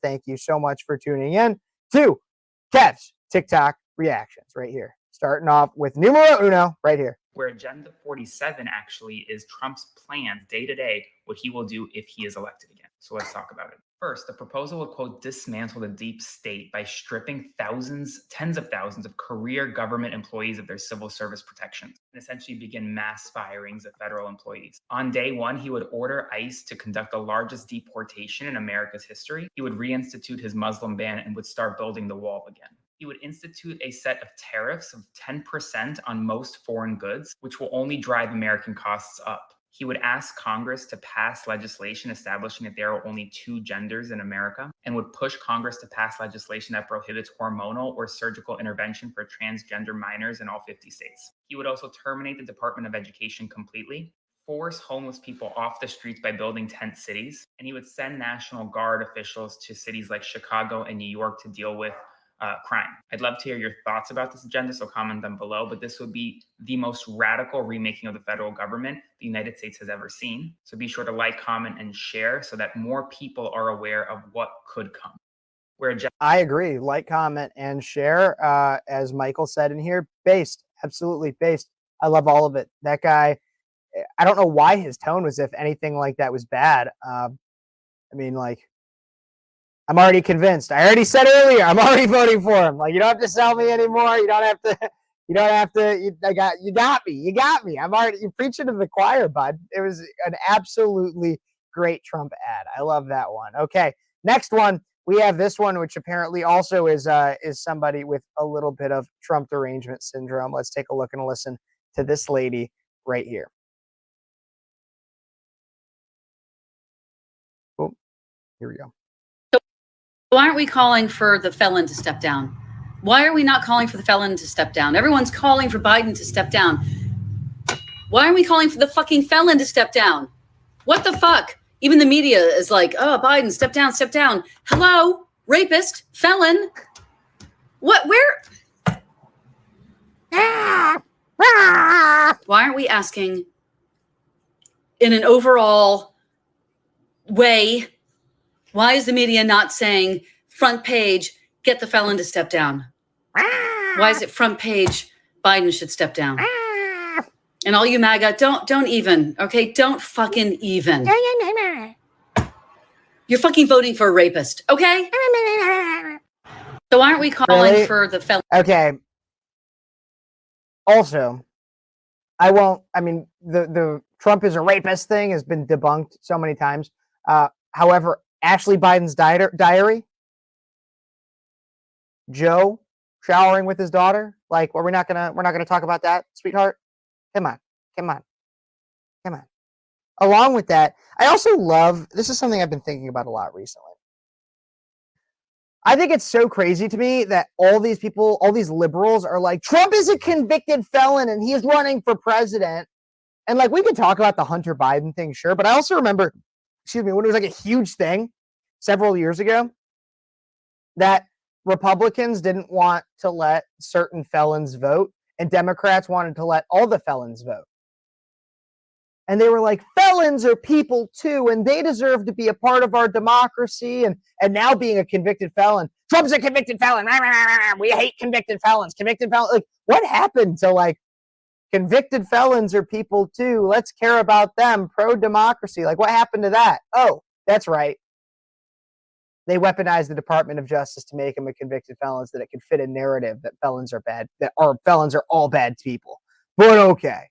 Thank you so much for tuning in to Kev's TikTok reactions right here. Starting off with numero uno right here. Where Agenda 47 actually is Trump's plan day to day, what he will do if he is elected again. So let's talk about it. First, the proposal would, quote, dismantle the deep state by stripping tens of thousands of career government employees of their civil service protections and essentially begin mass firings of federal employees. On day one, he would order ICE to conduct the largest deportation in America's history. He would reinstitute his Muslim ban and would start building the wall again. He would institute a set of tariffs of 10% on most foreign goods, which will only drive American costs up. He would ask Congress to pass legislation establishing that there are only two genders in America, and would push Congress to pass legislation that prohibits hormonal or surgical intervention for transgender minors in all 50 states. He would also terminate the Department of Education completely, force homeless people off the streets by building tent cities, and he would send National Guard officials to cities like Chicago and New York to deal with crime. I'd love to hear your thoughts about this agenda, so comment them below, but this would be the most radical remaking of the federal government the United States has ever seen. So be sure to like, comment, and share so that more people are aware of what could come. I agree. Like, comment, and share. As Michael said in here, based. Absolutely based. I love all of it. That guy, I don't know why his tone was if anything like that was bad. I mean, like, I'm already convinced. I already said earlier, I'm already voting for him. Like, you don't have to sell me anymore. You got me. You're preaching to the choir, bud. It was an absolutely great Trump ad. I love that one. Okay. Next one. We have this one, which apparently also is somebody with a little bit of Trump derangement syndrome. Let's take a look and listen to this lady right here. Oh, here we go. Why aren't we calling for the felon to step down? Why are we not calling for the felon to step down? Everyone's calling for Biden to step down. Why aren't we calling for the fucking felon to step down? What the fuck? Even the media is like, oh, Biden, step down, step down. Hello, rapist, felon. What, where? Why aren't we asking in an overall way? Why is the media not saying front page, get the felon to step down? Why is it front page, Biden should step down? And all you MAGA, don't even, okay? Don't fucking even. You're fucking voting for a rapist, okay? So why aren't we calling for the felon? Okay. Also, the Trump is a rapist thing has been debunked so many times. However, Ashley Biden's diary, Joe showering with his daughter. Like, we're not gonna talk about that, sweetheart. Come on. Along with that, I also love, this is something I've been thinking about a lot recently. I think it's so crazy to me that all these people, all these liberals are like, Trump is a convicted felon and he's running for president. And like, we could talk about the Hunter Biden thing, sure. But I also remember, when it was like a huge thing several years ago, that Republicans didn't want to let certain felons vote and Democrats wanted to let all the felons vote. And they were like, felons are people too, and they deserve to be a part of our democracy. And now being a convicted felon, Trump's a convicted felon. We hate convicted felons. Like, what happened to like convicted felons are people too? Let's care about them. Pro-democracy. Like, what happened to that? Oh, that's right. They weaponized the Department of Justice to make them a convicted felon so that it could fit a narrative that felons are bad, that our felons are all bad people. But okay.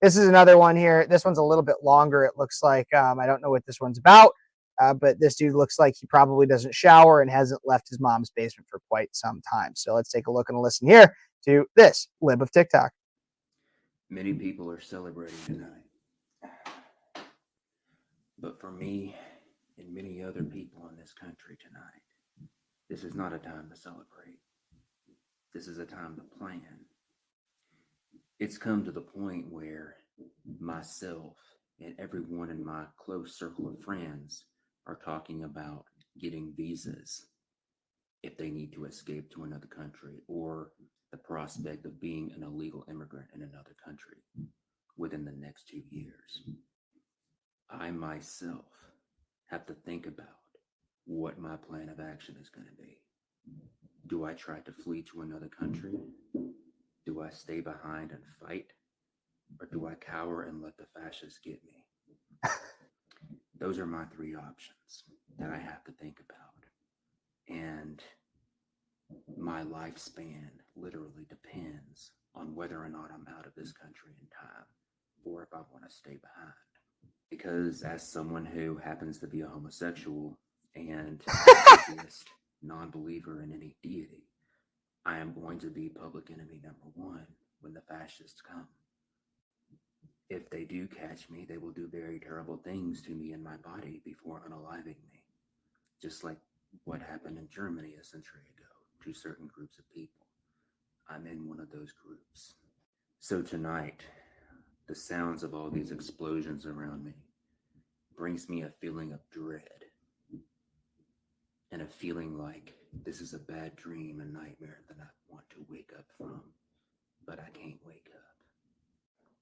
This is another one here. This one's a little bit longer. It looks like, I don't know what this one's about, but this dude looks like he probably doesn't shower and hasn't left his mom's basement for quite some time. So let's take a look and listen here to this lib of TikTok. Many people are celebrating tonight. But for me and many other people in this country tonight, this is not a time to celebrate. This is a time to plan. It's come to the point where myself and everyone in my close circle of friends are talking about getting visas if they need to escape to another country, or the prospect of being an illegal immigrant in another country within the next 2 years. I myself have to think about what my plan of action is going to be. Do I try to flee to another country? Do I stay behind and fight? Or do I cower and let the fascists get me? Those are my three options that I have to think about. And my lifespan literally depends on whether or not I'm out of this country in time, or if I want to stay behind. Because as someone who happens to be a homosexual and atheist, non-believer in any deity, I am going to be public enemy number one when the fascists come. If they do catch me, they will do very terrible things to me and my body before unaliving me. Just like what happened in Germany a century ago to certain groups of people. I'm in one of those groups. So tonight, the sounds of all these explosions around me brings me a feeling of dread. And a feeling like this is a bad dream, a nightmare that I want to wake up from, but I can't wake up.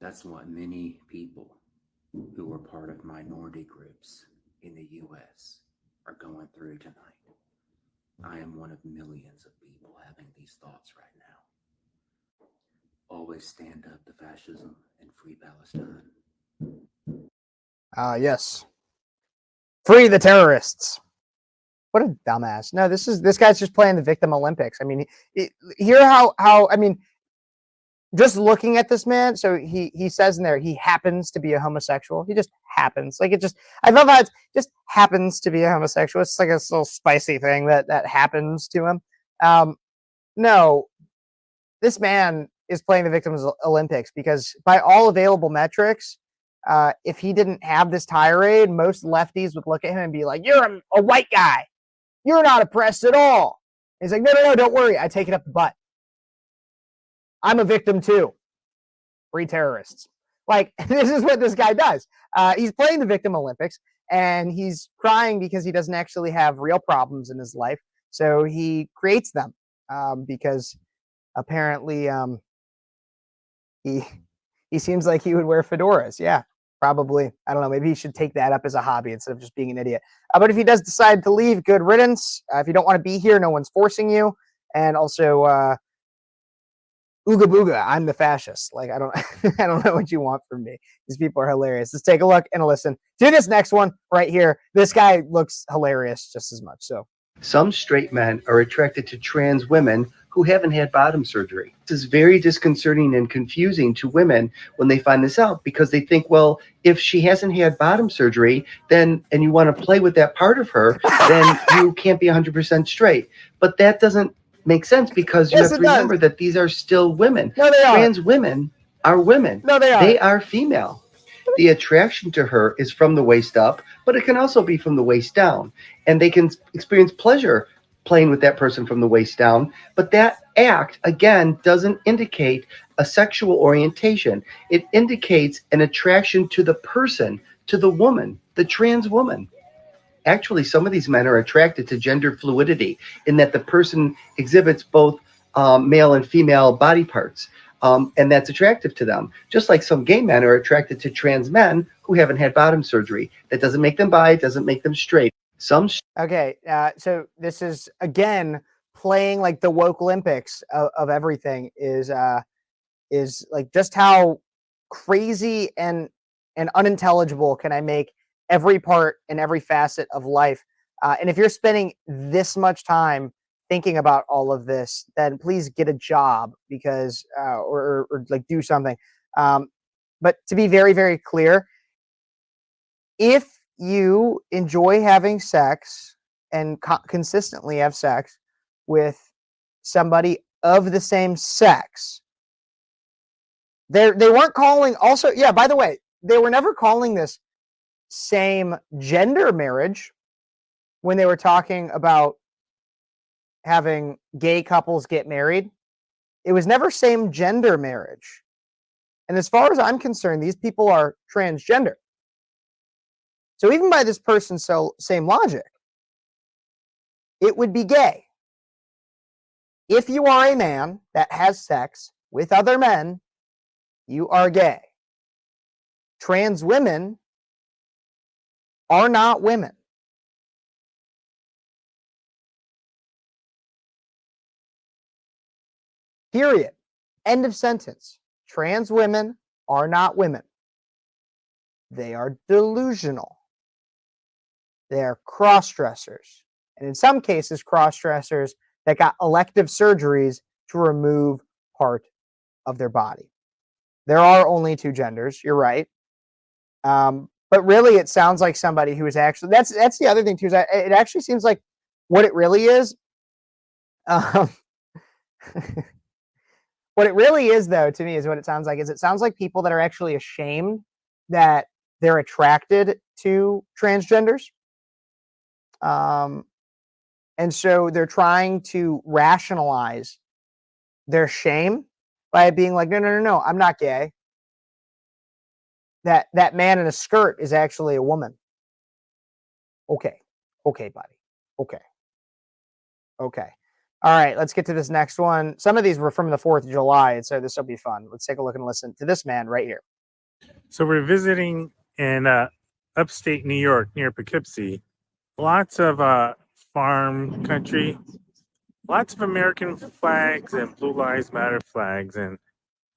That's what many people who are part of minority groups in the US are going through tonight. I am one of millions of people having these thoughts right now. Always stand up to fascism and free Palestine. Yes. Free the terrorists. What a dumbass. No, this guy's just playing the victim Olympics. I mean, hear how I mean, just looking at this man. So he says in there he happens to be a homosexual. He just happens. Like, it just, I love how it just happens to be a homosexual. It's like a little spicy thing that happens to him. No, this man is playing the victim's Olympics because by all available metrics, if he didn't have this tirade, most lefties would look at him and be like, "You're a white guy. You're not oppressed at all." He's like, no, don't worry. I take it up the butt. I'm a victim too. Free terrorists. Like, this is what this guy does. He's playing the victim Olympics, and he's crying because he doesn't actually have real problems in his life. So he creates them because apparently he seems like he would wear fedoras. Yeah, probably. I don't know. Maybe he should take that up as a hobby instead of just being an idiot. But if he does decide to leave, good riddance. If you don't want to be here, no one's forcing you. And also, ooga booga, I'm the fascist. Like, I don't know what you want from me. These people are hilarious. Let's take a look and a listen to this next one right here. This guy looks hilarious just as much. So some straight men are attracted to trans women who haven't had bottom surgery. This is very disconcerting and confusing to women when they find this out, because they think, well, if she hasn't had bottom surgery, then, and you want to play with that part of her, then you can't be 100% straight. But that doesn't make sense, because you have to remember that these are still women. No, they Trans women are women. No, they are. They are female. The attraction to her is from the waist up, but it can also be from the waist down. And they can experience pleasure playing with that person from the waist down. But that act, again, doesn't indicate a sexual orientation. It indicates an attraction to the person, to the woman, the trans woman. Actually, some of these men are attracted to gender fluidity, in that the person exhibits both male and female body parts. And that's attractive to them. Just like some gay men are attracted to trans men who haven't had bottom surgery. That doesn't make them bi, it doesn't make them straight. Okay, so this is, again, playing like the woke Olympics of everything is like just how crazy and unintelligible can I make every part and every facet of life. And if you're spending this much time thinking about all of this, then please get a job, because or like do something. But to be very, very clear, if you enjoy having sex and consistently have sex with somebody of the same sex, they weren't calling, also, yeah, by the way, they were never calling this same gender marriage when they were talking about having gay couples get married. It was never same gender marriage. And as far as I'm concerned, these people are transgender. So even by this person's same logic, it would be gay. If you are a man that has sex with other men, you are gay. Trans women are not women. Period. End of sentence. Trans women are not women. They are delusional. They are cross-dressers. And in some cases, cross-dressers that got elective surgeries to remove part of their body. There are only two genders. You're right. But really, it sounds like somebody who is actually, that's the other thing too, is it actually seems like what it really is. What it really is, though, to me, is what it sounds like, is it sounds like people that are actually ashamed that they're attracted to transgenders. And so they're trying to rationalize their shame by being like, no, I'm not gay. That man in a skirt is actually a woman. Okay, buddy. Okay. All right, let's get to this next one. Some of these were from the 4th of July, so this will be fun. Let's take a look and listen to this man right here. So we're visiting in upstate New York near Poughkeepsie. Lots of farm country, lots of American flags and Blue Lives Matter flags, and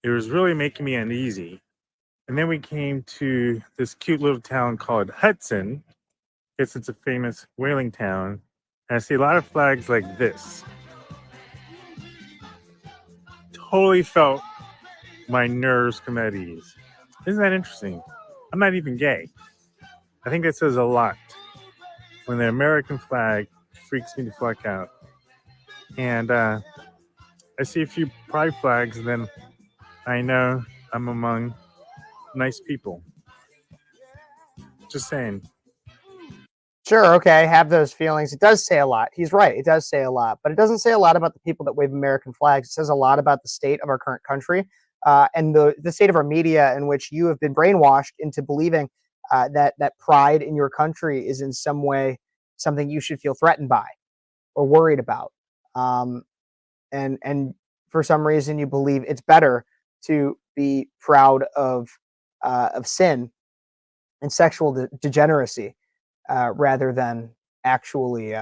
it was really making me uneasy. And then we came to this cute little town called Hudson. I guess it's a famous whaling town. And I see a lot of flags like this. Totally felt my nerves come at ease. Isn't that interesting? I'm not even gay. I think that says a lot when the American flag freaks me the fuck out. And I see a few pride flags, and then I know I'm among nice people. Just saying. Sure, okay, have those feelings. It does say a lot. He's right. It does say a lot, but it doesn't say a lot about the people that wave American flags. It says a lot about the state of our current country and the state of our media, in which you have been brainwashed into believing that pride in your country is in some way something you should feel threatened by or worried about. And for some reason, you believe it's better to be proud of sin and sexual degeneracy rather than actually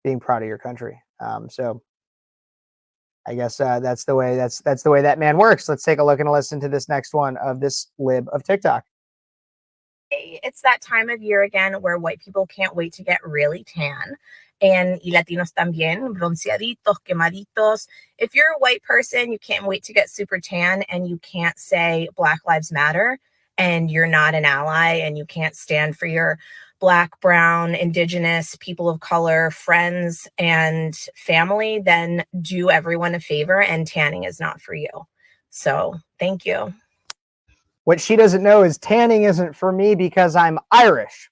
being proud of your country. So I guess that's the way that man works. Let's take a look and listen to this next one of this lib of TikTok. It's that time of year again where white people can't wait to get really tan. And Latinos también, bronceaditos, quemaditos. If you're a white person, you can't wait to get super tan and you can't say Black Lives Matter and you're not an ally and you can't stand for your Black, brown, indigenous, people of color, friends and family, then do everyone a favor and tanning is not for you. So thank you. What she doesn't know is tanning isn't for me because I'm Irish.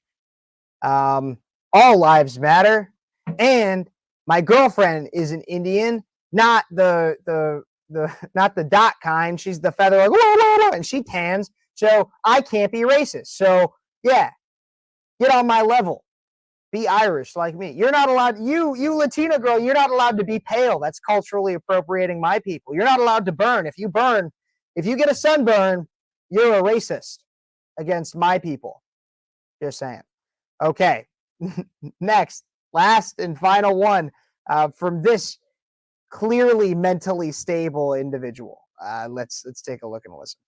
All lives matter. And my girlfriend is an Indian, not the not the dot kind. She's the feather, like, whoa, whoa, whoa, and she tans. So I can't be racist. So yeah, get on my level. Be Irish like me. You're not allowed. You Latina girl, you're not allowed to be pale. That's culturally appropriating my people. You're not allowed to burn. If you get a sunburn, you're a racist against my people. Just saying. Okay. Next, last and final one from this clearly mentally stable individual. Let's take a look and listen.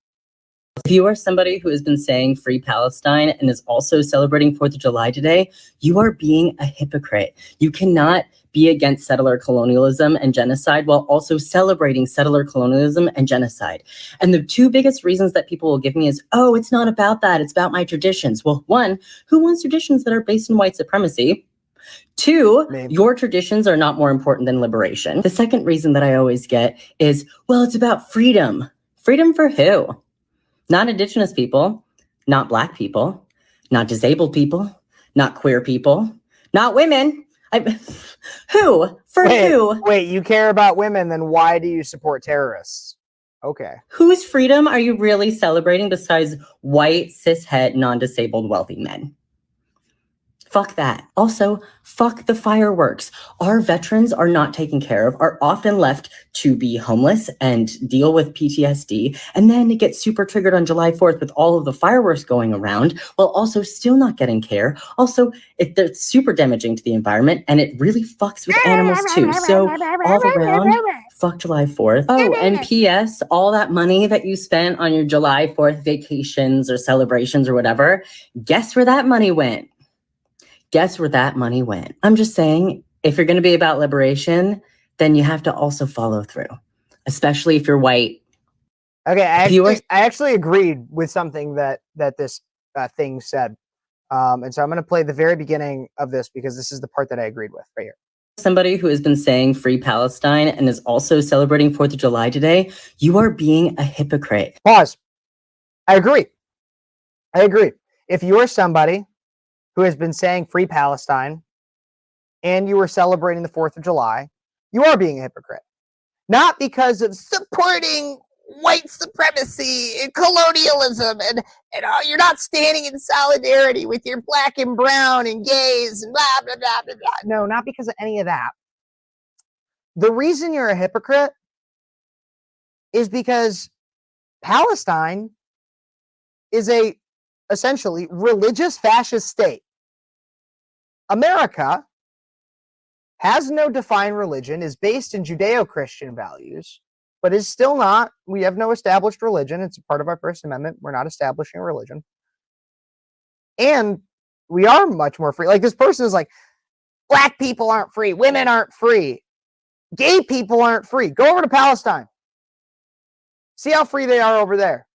If you are somebody who has been saying Free Palestine and is also celebrating 4th of July today, you are being a hypocrite. You cannot be against settler colonialism and genocide while also celebrating settler colonialism and genocide. And the two biggest reasons that people will give me is, oh, it's not about that. It's about my traditions. Well, one, who wants traditions that are based in white supremacy? Two, your traditions are not more important than liberation. The second reason that I always get is, well, it's about freedom. Freedom for who? Not indigenous people, not Black people, not disabled people, not queer people, not women. Who? For who? Wait, you care about women, then why do you support terrorists? Okay. Whose freedom are you really celebrating besides white, cishet, non-disabled, wealthy men? Fuck that. Also, fuck the fireworks. Our veterans are not taken care of, are often left to be homeless and deal with PTSD, and then get super triggered on July 4th with all of the fireworks going around while also still not getting care. Also, it's super damaging to the environment, and it really fucks with animals too. So all around, fuck July 4th. Oh, and P.S., all that money that you spent on your July 4th vacations or celebrations or whatever, guess where that money went? Guess where that money went? I'm just saying, if you're going to be about liberation, then you have to also follow through, especially if you're white. Okay, I actually agreed with something that this thing said. And so I'm going to play the very beginning of this because this is the part that I agreed with right here. Somebody who has been saying free Palestine and is also celebrating 4th of July today, you are being a hypocrite. Pause. I agree. If you are somebody who has been saying free Palestine and you are celebrating the 4th of July, you are being a hypocrite. Not because of supporting white supremacy and colonialism and you're not standing in solidarity with your black and brown and gays and blah, blah, blah, blah, blah. No, not because of any of that. The reason you're a hypocrite is because Palestine is a essentially religious fascist state. America has no defined religion, is based in Judeo-Christian values, but is still not, we have no established religion. It's a part of our First Amendment. We're not establishing a religion. And we are much more free. Like this person is like, black people aren't free. Women aren't free. Gay people aren't free. Go over to Palestine. See how free they are over there.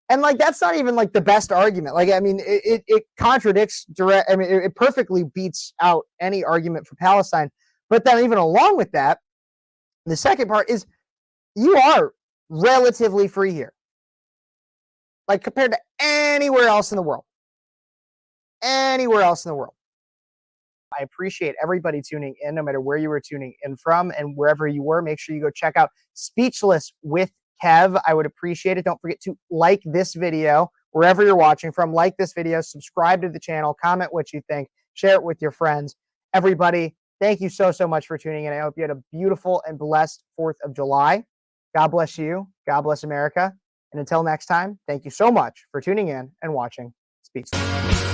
And like, that's not even like the best argument. Like, I mean, it contradicts direct. I mean, it perfectly beats out any argument for Palestine. But then even along with that, the second part is you are relatively free here. Like compared to anywhere else in the world. Anywhere else in the world. I appreciate everybody tuning in, no matter where you were tuning in from and wherever you were. Make sure you go check out Speechless with Kev. I would appreciate it. Don't forget to like this video wherever you're watching from. Like this video, subscribe to the channel, comment what you think, share it with your friends. Everybody, thank you so much for tuning in. I hope you had a beautiful and blessed 4th of July. God bless you. God bless America. And until next time, thank you so much for tuning in and watching Speechless.